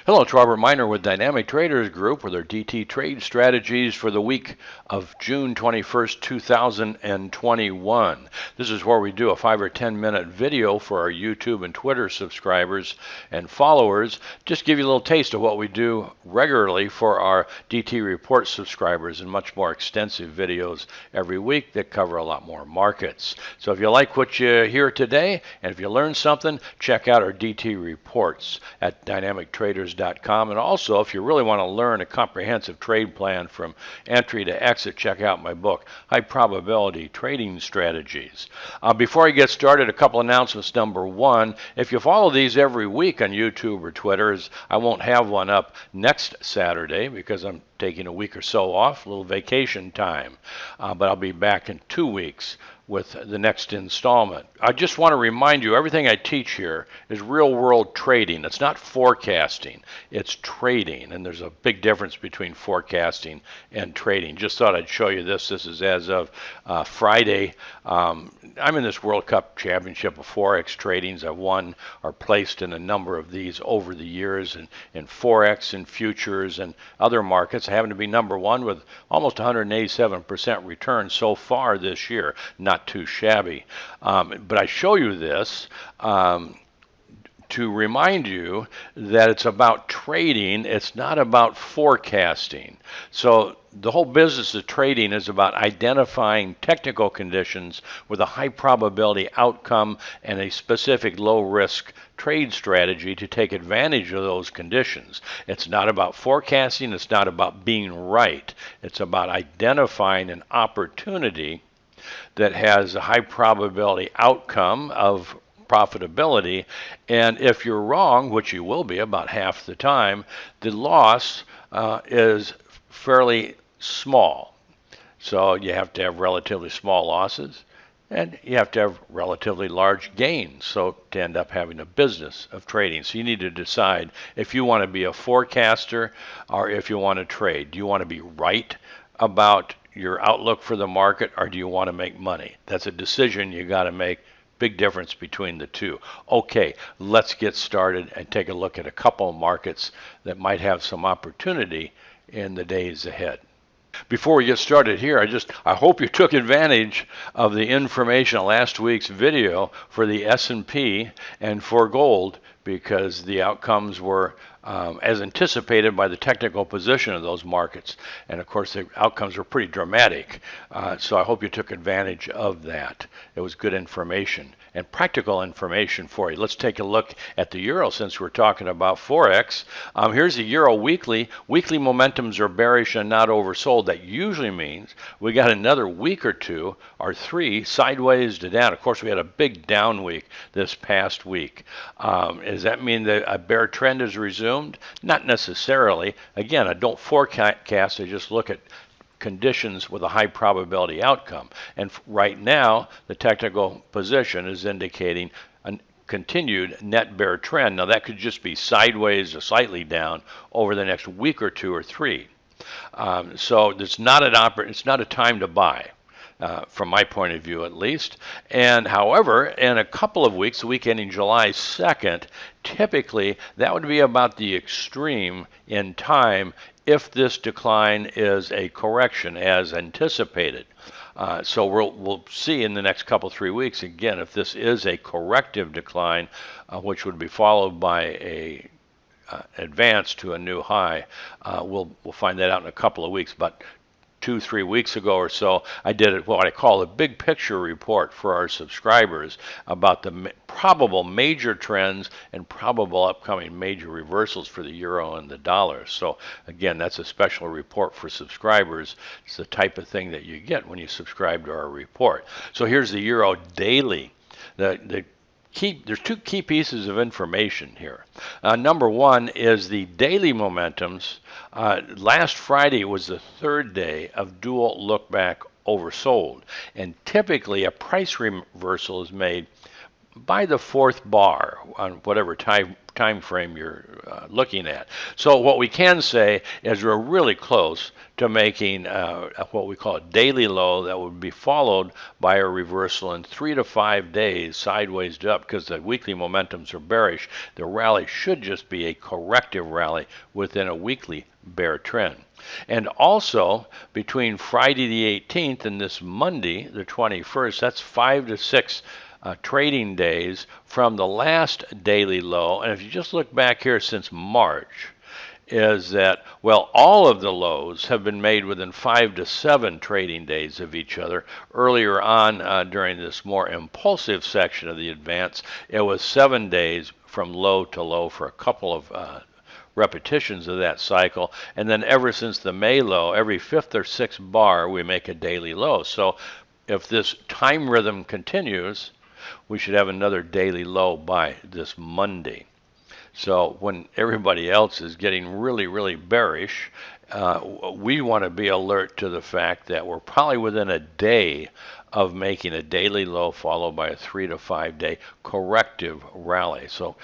Hello, it's Robert Miner with Dynamic Traders Group with our DT trade strategies for the week of June 21st, 2021. This is where we do a 5 or 10 minute video for our YouTube and Twitter subscribers and followers. Just give you a little taste of what we do regularly for our DT Report subscribers and much more extensive videos every week that cover a lot more markets. So if you like what you hear today and if you learn something, check out our DT Reports at dynamictraders.com. And also, if you really want to learn a comprehensive trade plan from entry to exit, check out my book, High Probability Trading Strategies. Before I get started, a couple announcements. Number one, if you follow these every week on YouTube or Twitter, I won't have one up next Saturday because I'm taking a week or so off, a little vacation time. But I'll be back in 2 weeks with the next installment. I just want to remind you, everything I teach here is real world trading. It's not forecasting, it's trading. And there's a big difference between forecasting and trading. Just thought I'd show you this. This is as of Friday. I'm in this World Cup Championship of Forex tradings. I've won or placed in a number of these over the years in Forex and futures and other markets. I happen to be number one with almost 187% return so far this year. Not too shabby. But I show you this to remind you that it's about trading. It's not about forecasting. So the whole business of trading is about identifying technical conditions with a high probability outcome and a specific low risk trade strategy to take advantage of those conditions. It's not about forecasting. It's not about being right. It's about identifying an opportunity that has a high probability outcome of profitability, and if you're wrong, which you will be about half the time, the loss is fairly small. So you have to have relatively small losses, and you have to have relatively large gains, so to end up having a business of trading. So you need to decide if you want to be a forecaster or if you want to trade. Do you want to be right about your outlook for the market, or do you want to make money? That's a decision you got to make. Big difference between the two. Okay, let's get started and take a look at a couple of markets that might have some opportunity in the days ahead. Before we get started here, I hope you took advantage of the information in last week's video for the S&P and for gold, because the outcomes were as anticipated by the technical position of those markets. And of course, the outcomes were pretty dramatic. So I hope you took advantage of that. It was good information and practical information for you. Let's take a look at the euro since we're talking about Forex. Here's the euro weekly. Weekly momentums are bearish and not oversold. That usually means we got another week or two or three sideways to down. Of course, we had a big down week this past week. Does that mean that a bear trend is resumed? Not necessarily. Again, I don't forecast, I just look at conditions with a high probability outcome. And right now, the technical position is indicating a continued net bear trend. Now, that could just be sideways or slightly down over the next week or two or three. So it's not a time to buy. From my point of view at least. And however, in a couple of weeks, the week ending July 2nd, typically that would be about the extreme in time if this decline is a correction as anticipated. So we'll see in the next couple, 3 weeks, again, if this is a corrective decline, which would be followed by a advance to a new high. We'll find that out in a couple of weeks. But 2-3 weeks ago or so, I did what I call a big picture report for our subscribers about the probable major trends and probable upcoming major reversals for the euro and the dollar. So again, that's a special report for subscribers. It's the type of thing that you get when you subscribe to our report. So here's the euro daily. There's two key pieces of information here. Number one is the daily momentums. Last Friday was the third day of dual look back oversold, and typically a price reversal is made by the fourth bar on whatever time time frame you're looking at. So what we can say is we're really close to making what we call a daily low that would be followed by a reversal in 3 to 5 days sideways up, because the weekly momentums are bearish. The rally should just be a corrective rally within a weekly bear trend. And also, between Friday the 18th and this Monday, the 21st, that's 5 to 6 trading days from the last daily low. And if you just look back here since March, is that, well, all of the lows have been made within 5 to 7 trading days of each other. Earlier on, during this more impulsive section of the advance, it was 7 days from low to low for a couple of repetitions of that cycle, and then ever since the May low, every 5th or 6th bar we make a daily low. So if this time rhythm continues, we should have another daily low by this Monday. So when everybody else is getting really, really bearish, we want to be alert to the fact that we're probably within a day of making a daily low followed by a 3 to 5 day corrective rally. So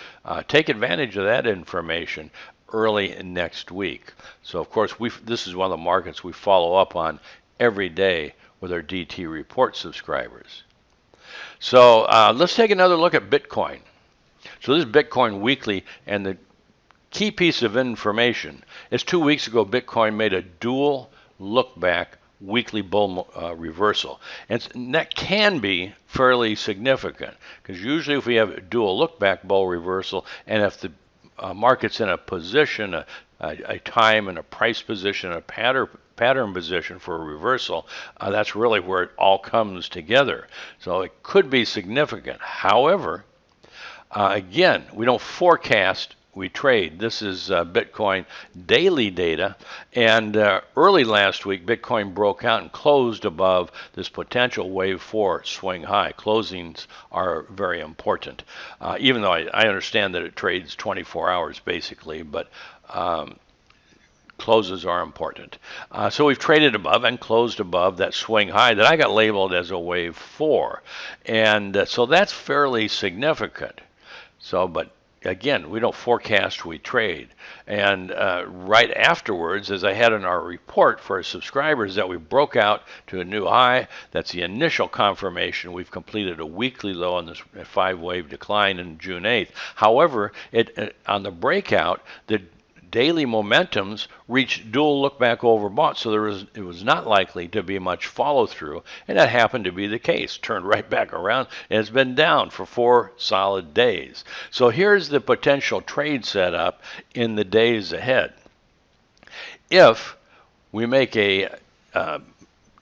take advantage of that information early next week. So of course, this is one of the markets we follow up on every day with our DT Report subscribers. So let's take another look at Bitcoin. So this is Bitcoin Weekly, and the key piece of information is 2 weeks ago Bitcoin made a dual look back weekly bull reversal. And that can be fairly significant, because usually if we have a dual look back bull reversal, and if the market's in a position, a time and a price position, a pattern position for a reversal, that's really where it all comes together. So it could be significant. However, again, we don't forecast, we trade. This is Bitcoin daily data, and early last week Bitcoin broke out and closed above this potential wave 4 swing high. Closings are very important, even though I understand that it trades 24 hours basically, but closes are important. So we've traded above and closed above that swing high that I got labeled as a wave 4, and so that's fairly significant. So, but again, we don't forecast, we trade. And right afterwards, as I had in our report for our subscribers, that we broke out to a new high. That's the initial confirmation. We've completed a weekly low on this 5-wave decline in June 8th. However, on the breakout, the daily momentums reached dual look back overbought, so it was not likely to be much follow through, and that happened to be the case. Turned right back around and it's been down for 4 solid days. So here's the potential trade setup in the days ahead. If we make a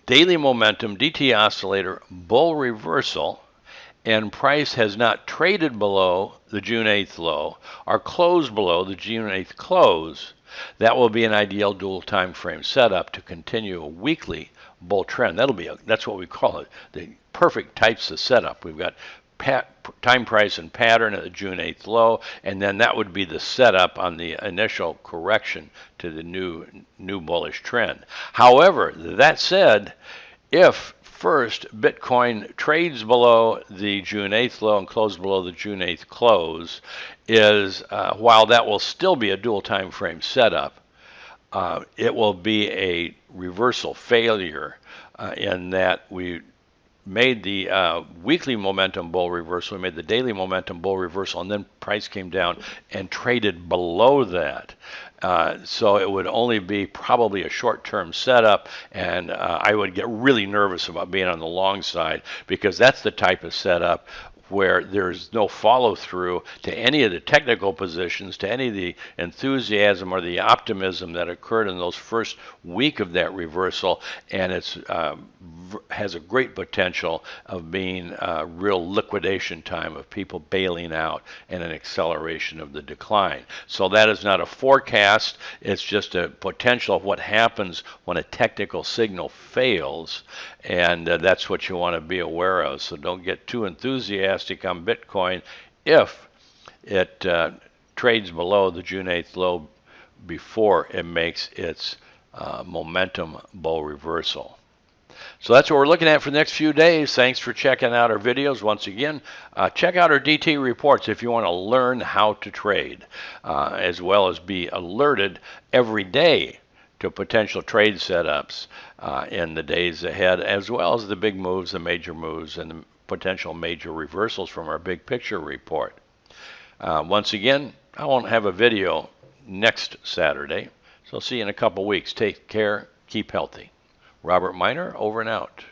daily momentum DT oscillator bull reversal, and price has not traded below the June 8th low or closed below the June 8th close, that will be an ideal dual time frame setup to continue a weekly bull trend. That's what we call it, the perfect types of setup. We've got time price and pattern at the June 8th low, and then that would be the setup on the initial correction to the new bullish trend. However, that said, if first, Bitcoin trades below the June 8th low and closes below the June 8th close, while that will still be a dual time frame setup, it will be a reversal failure in that we made the weekly momentum bull reversal, we made the daily momentum bull reversal, and then price came down and traded below that. So it would only be probably a short-term setup, and I would get really nervous about being on the long side, because that's the type of setup where there's no follow-through to any of the technical positions, to any of the enthusiasm or the optimism that occurred in those first week of that reversal, and it's has a great potential of being a real liquidation time of people bailing out and an acceleration of the decline. So that is not a forecast, it's just a potential of what happens when a technical signal fails, and that's what you want to be aware of. So don't get too enthusiastic on Bitcoin if it trades below the June 8th low before it makes its momentum bull reversal. So that's what we're looking at for the next few days. Thanks for checking out our videos. Once again, check out our DT reports if you want to learn how to trade, as well as be alerted every day to potential trade setups in the days ahead, as well as the big moves, the major moves, and the potential major reversals from our big picture report. Once again, I won't have a video next Saturday, so see you in a couple weeks. Take care, keep healthy. Robert Miner, over and out.